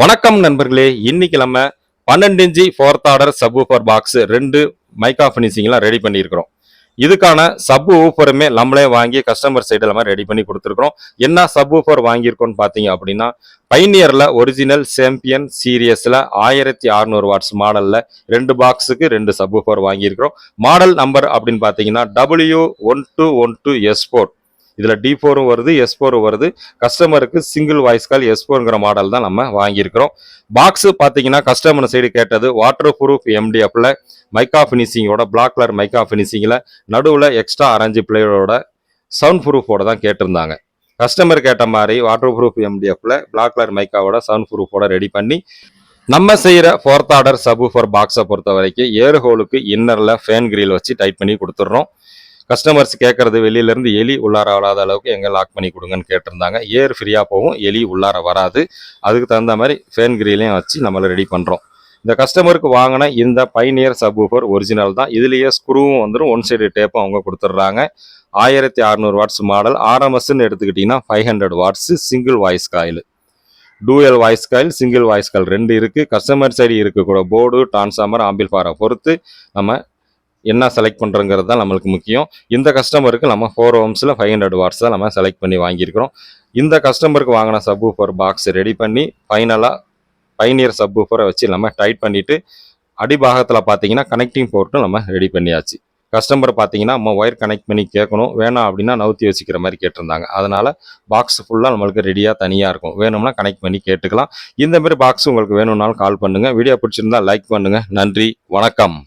வணக்கம் நண்பர்களே, இன்னைக்கு நம்ம 12 inch fourth order subwoofer box 2 mica ஃபினிஷிங்லாம் ரெடி பண்ணியிருக்கிறோம். இதுக்கான சப் ஊஃபருமே நம்மளே வாங்கி கஸ்டமர் சைடு நம்ம ரெடி பண்ணி கொடுத்துருக்கிறோம். என்ன சப் ஊஃபர் வாங்கியிருக்கோம்னு பார்த்தீங்க அப்படின்னா, பைனியரில் ஒரிஜினல் சாம்பியன் சீரியஸில் 1600 வாட்ஸ் மாடலில் 2 பாக்ஸுக்கு 2 சப் ஊஃபர் வாங்கியிருக்கிறோம். மாடல் நம்பர் அப்படின்னு பார்த்தீங்கன்னா W1212S4. இதில் D4ம் வருது, S4ம் வருது. கஸ்டமருக்கு சிங்கிள் வாய்ஸ் கால் S4ங்கிற மாடல் தான் நம்ம வாங்கியிருக்கிறோம். பாக்ஸு பார்த்தீங்கன்னா கஸ்டமர் சைடு கேட்டது வாட்டர் ப்ரூஃப் MDFல மைக்கா ஃபினிஷிங்கோட பிளாக் கலர் மைக்கா ஃபினிஷிங்கில் நடுவில் எக்ஸ்ட்ரா ஆரஞ்சு பிளேயரோட சவுண்ட் ப்ரூஃபோட தான் கேட்டிருந்தாங்க. கஸ்டமர் கேட்ட மாதிரி வாட்டர் ப்ரூஃப் MDFல பிளாக் கலர் மைக்காவோட சவுண்ட் ப்ரூஃபோட ரெடி பண்ணி நம்ம செய்கிற ஃபோர்த் ஆர்டர் சப்வூஃபர் பாக்ஸை பொறுத்த வரைக்கும் ஏர் ஹோலுக்கு இன்னரில் ஃபேன் கிரில் வச்சு டைட் பண்ணி கொடுத்துட்றோம். கஸ்டமர்ஸ் கேட்கறது வெளியிலேருந்து எலி உள்ளார வராத அளவுக்கு எங்கே லாக் பண்ணி கொடுங்கன்னு கேட்டிருந்தாங்க. ஏர் ஃப்ரீயாக போகும், எலி உள்ளார வராது. அதுக்கு தகுந்த மாதிரி ஃபேன் கிரிலையும் வச்சு நம்மளை ரெடி பண்ணுறோம். இந்த கஸ்டமருக்கு வாங்கின இந்த பைனியர் சப்வூஃபர் ஒரிஜினல் தான். இதுலேயே ஸ்க்ரூவும் வந்துடும், ஒன் சைடு டேப்பும் அவங்க கொடுத்துட்றாங்க. 1600 வாட்ஸ் மாடல். RMSன்னு எடுத்துக்கிட்டிங்கன்னா 500 watts single voice coil. Dual voice coil, single voice coil 2 இருக்குது. கஸ்டமர் சைடு இருக்கக்கூட போர்டு, டிரான்ஸ்ஃபார்மர், ஆம்பிள்ஃபயரை பொறுத்து நம்ம என்ன செலக்ட் பண்ணுறங்கிறது தான் நம்மளுக்கு முக்கியம். இந்த கஸ்டமருக்கு நம்ம 4 ohmஸில் 500 வாட்ஸ் தான் நம்ம செலக்ட் பண்ணி வாங்கியிருக்கிறோம். இந்த கஸ்டமருக்கு வாங்கின சப்வூஃபர் பாக்ஸ் ரெடி பண்ணி ஃபைனலாக பைனியர் சப்வூஃபரை வச்சு நம்ம டைட் பண்ணிவிட்டு அடிபாகத்தில் பார்த்தீங்கன்னா கனெக்டிங் போர்ட்டும் நம்ம ரெடி பண்ணியாச்சு. கஸ்டமர் பார்த்தீங்கன்னா நம்ம ஒயர் கனெக்ட் பண்ணி கேட்கணும், வேணாம் அப்படின்னா நவுத்தி வச்சுக்கிற மாதிரி கேட்டிருந்தாங்க. அதனால் பாக்ஸ் ஃபுல்லாக நம்மளுக்கு ரெடியாக தனியாக இருக்கும். வேணும்னா கனெக்ட் பண்ணி கேட்டுக்கலாம். இந்த மாதிரி பாக்ஸ் உங்களுக்கு வேணும்னாலும் கால் பண்ணுங்கள். வீடியோ பிடிச்சிருந்தா லைக் பண்ணுங்கள். நன்றி, வணக்கம்.